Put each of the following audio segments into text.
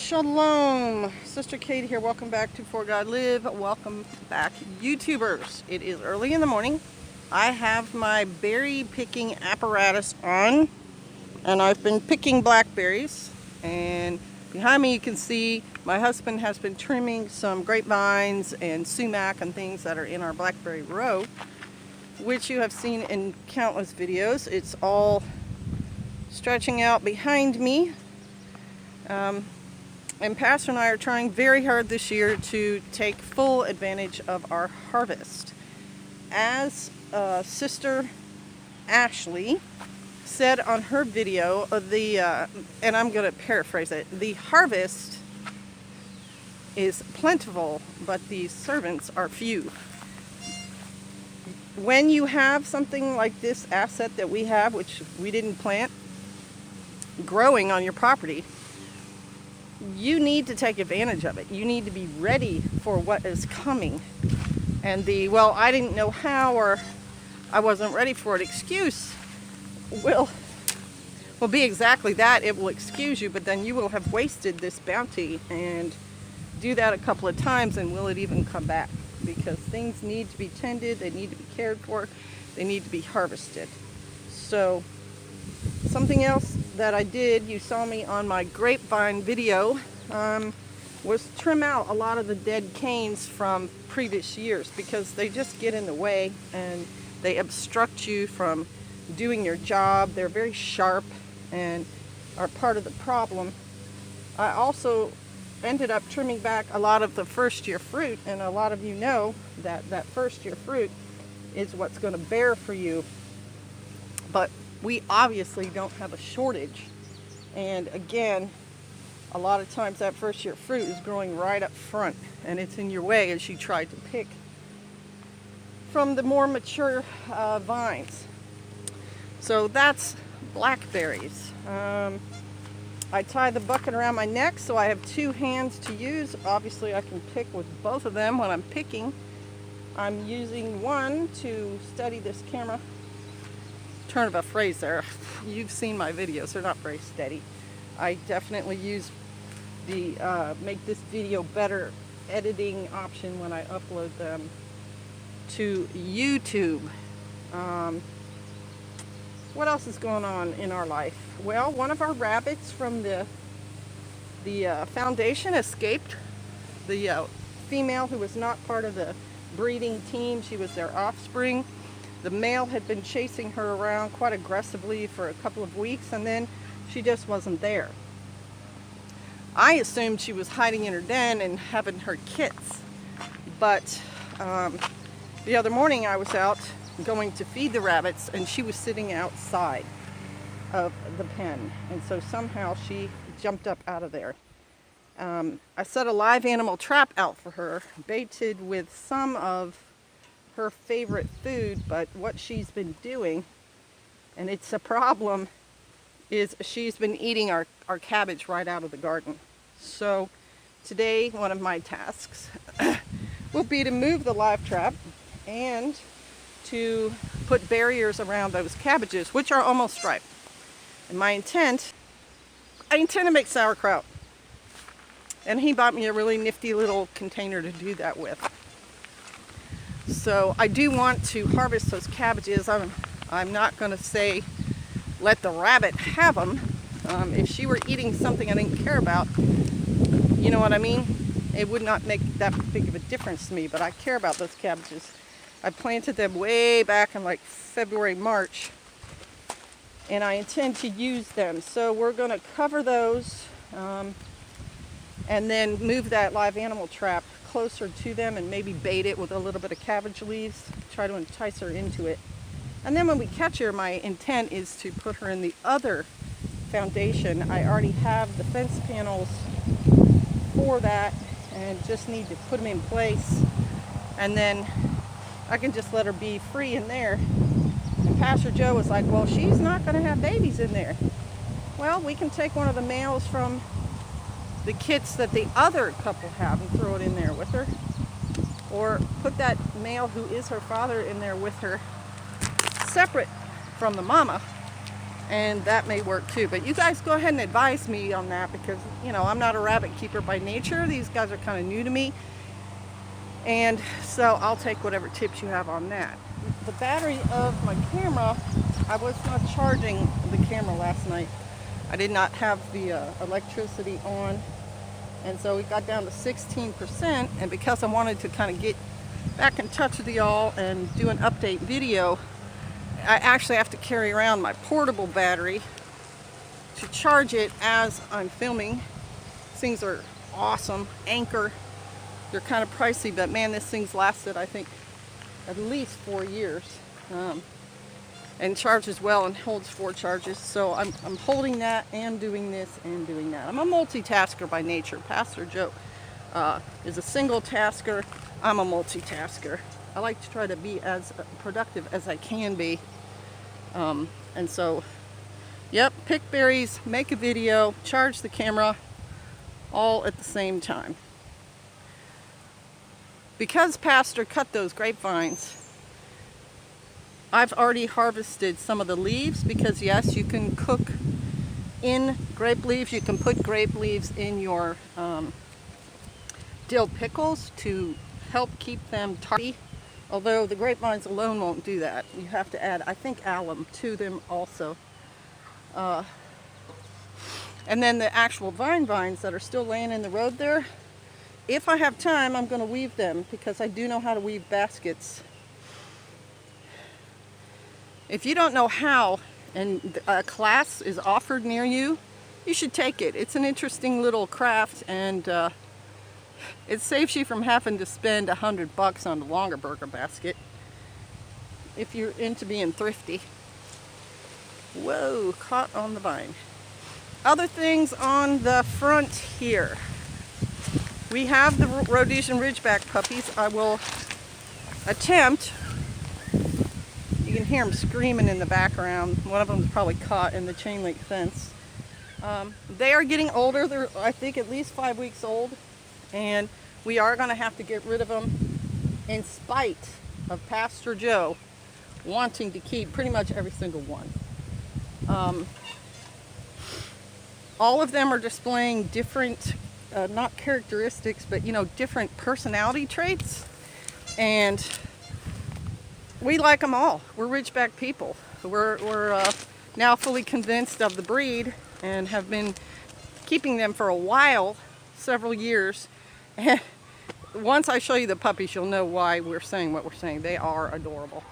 Shalom, Sister Kate here. Welcome back to For God Live. Welcome back, YouTubers. It is early in the morning. I have my berry picking apparatus on, and I've been picking blackberries. And behind me you can see my husband has been trimming some grapevines and sumac and things that are in our blackberry row, which you have seen in countless videos. It's all stretching out behind me. And Pastor and I are trying very hard this year to take full advantage of our harvest. As Sister Ashley said on her video, and I'm going to paraphrase it, the harvest is plentiful, but the servants are few. When you have something like this asset that we have, which we didn't plant, growing on your property, you need to take advantage of it. You need to be ready for what is coming. And well, I didn't know how, or I wasn't ready for it excuse will be exactly that. It will excuse you, but then you will have wasted this bounty. And do that a couple of times, and will it even come back? Because things need to be tended, they need to be cared for, they need to be harvested. So something else that I did, you saw me on my grapevine video, was trim out a lot of the dead canes from previous years, because they just get in the way and they obstruct you from doing your job. They're very sharp and are part of the problem. I also ended up trimming back a lot of the first year fruit, and a lot of you know that that first year fruit is what's going to bear for you. But we obviously don't have a shortage. And again, a lot of times that first year fruit is growing right up front, and it's in your way as you try to pick from the more mature vines. So that's blackberries. I tie the bucket around my neck so I have two hands to use. Obviously I can pick with both of them when I'm picking. I'm using one to steady this camera. Turn of a phrase there. You've seen my videos, they're not very steady. I definitely use the make this video better editing option when I upload them to YouTube. What else is going on in our life? Well, one of our rabbits from the foundation escaped. The female, who was not part of the breeding team, she was their offspring. The male had been chasing her around quite aggressively for a couple of weeks, and then she just wasn't there. I assumed she was hiding in her den and having her kits, but the other morning I was out going to feed the rabbits, and she was sitting outside of the pen, and so somehow she jumped up out of there. I set a live animal trap out for her, baited with some of her favorite food, but what she's been doing, and it's a problem, is she's been eating our cabbage right out of the garden. So today one of my tasks will be to move the live trap and to put barriers around those cabbages, which are almost ripe. And I intend to make sauerkraut. And he bought me a really nifty little container to do that with. So I do want to harvest those cabbages. I'm not going to say let the rabbit have them. If she were eating something I didn't care about, you know what I mean? It would not make that big of a difference to me, but I care about those cabbages. I planted them way back in like February, March, and I intend to use them. So we're going to cover those and then move that live animal trap closer to them and maybe bait it with a little bit of cabbage leaves, try to entice her into it. And then when we catch her, my intent is to put her in the other foundation. I already have the fence panels for that and just need to put them in place, and then I can just let her be free in there. And Pastor Joe was like, well, she's not going to have babies in there. Well, we can take one of the males from the kits that the other couple have and throw it in there with her, or put that male who is her father in there with her, separate from the mama, and that may work too. But you guys go ahead and advise me on that, because you know, I'm not a rabbit keeper by nature. These guys are kind of new to me, and so I'll take whatever tips you have on that. The battery of my camera, I was not charging the camera last night. I did not have the electricity on, and so it got down to 16%. And because I wanted to kind of get back in touch with y'all and do an update video, I actually have to carry around my portable battery to charge it as I'm filming. These things are awesome. Anchor. They're kind of pricey, but man, this thing's lasted, I think, at least 4 years. And charges well and holds 4 charges. So I'm holding that and doing this and doing that. I'm a multitasker by nature. Pastor Joe is a single tasker. I'm a multitasker. I like to try to be as productive as I can be. And so, yep, pick berries, make a video, charge the camera, all at the same time. Because Pastor cut those grapevines, I've already harvested some of the leaves, because yes, you can cook in grape leaves. You can put grape leaves in your dill pickles to help keep them tart. Although the grapevines alone won't do that. You have to add, I think, alum to them also. And then the actual vines that are still laying in the road there, if I have time, I'm going to weave them, because I do know how to weave baskets. If you don't know how, and a class is offered near you, you should take it. It's an interesting little craft, and it saves you from having to spend $100 on the longer burger basket if you're into being thrifty. Whoa, caught on the vine. Other things on the front here. We have the Rhodesian Ridgeback puppies. I will attempt. You can hear them screaming in the background. One of them is probably caught in the chain link fence. They are getting older. They're, I think, at least 5 weeks old. And we are going to have to get rid of them, in spite of Pastor Joe wanting to keep pretty much every single one. All of them are displaying different, not characteristics, but, you know, different personality traits. And we like them all. We're Ridgeback people. We're now fully convinced of the breed and have been keeping them for a while, several years. And once I show you the puppies, you'll know why we're saying what we're saying. They are adorable.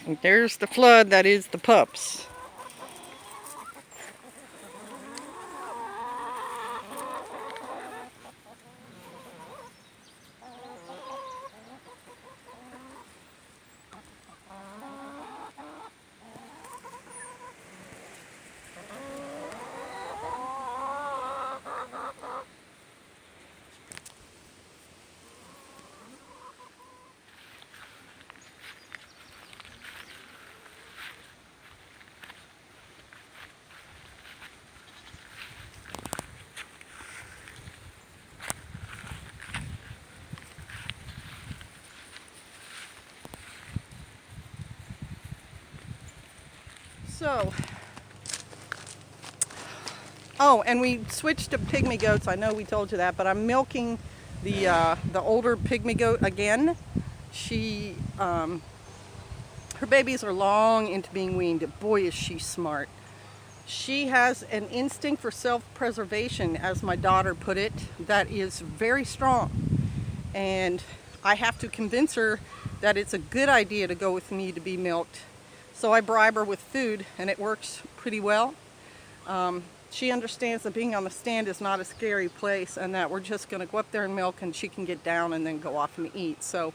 And there's the flood that is the pups. So, oh, and we switched to pygmy goats. I know we told you that, but I'm milking the older pygmy goat again. She, her babies are long into being weaned. Boy, is she smart. She has an instinct for self-preservation, as my daughter put it, that is very strong. And I have to convince her that it's a good idea to go with me to be milked. So I bribe her with food, and it works pretty well. She understands that being on the stand is not a scary place, and that we're just going to go up there and milk, and she can get down and then go off and eat. So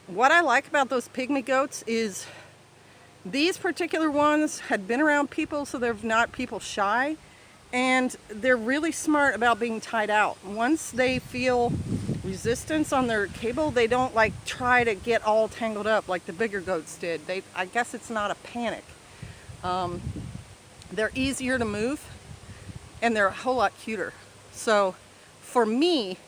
what I like about those pygmy goats is these particular ones had been around people, so they're not people shy, and they're really smart about being tied out. Once they feel resistance on their cable, they don't like try to get all tangled up like the bigger goats did. I guess it's not a panic. They're easier to move, and they're a whole lot cuter. So for me,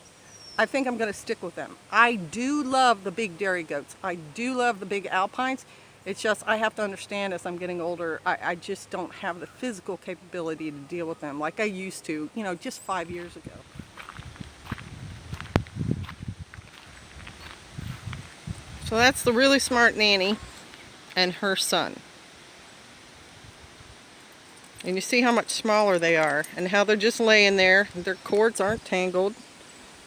I think I'm going to stick with them. I do love the big dairy goats. I do love the big alpines. It's just I have to understand as I'm getting older, I just don't have the physical capability to deal with them like I used to, you know, just 5 years ago. So that's the really smart nanny and her son. And you see how much smaller they are and how they're just laying there. Their cords aren't tangled.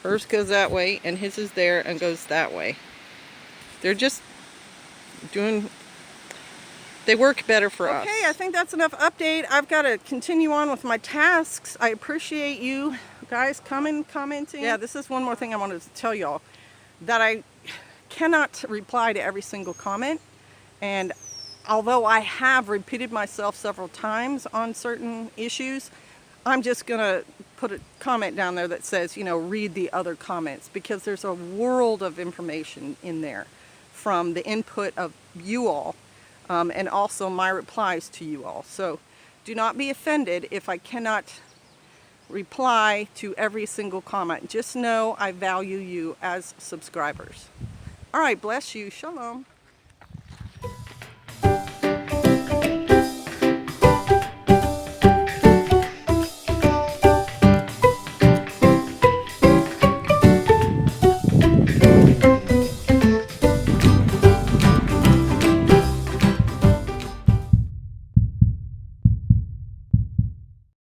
Hers goes that way and his is there and goes that way. They're just doing, they work better for us. Okay, I think that's enough update. I've got to continue on with my tasks. I appreciate you guys commenting. Yeah, this is one more thing I wanted to tell y'all, that I cannot reply to every single comment. And although I have repeated myself several times on certain issues, I'm just going to put a comment down there that says, you know, read the other comments, because there's a world of information in there from the input of you all and also my replies to you all. So do not be offended if I cannot reply to every single comment. Just know I value you as subscribers. All right, bless you. Shalom.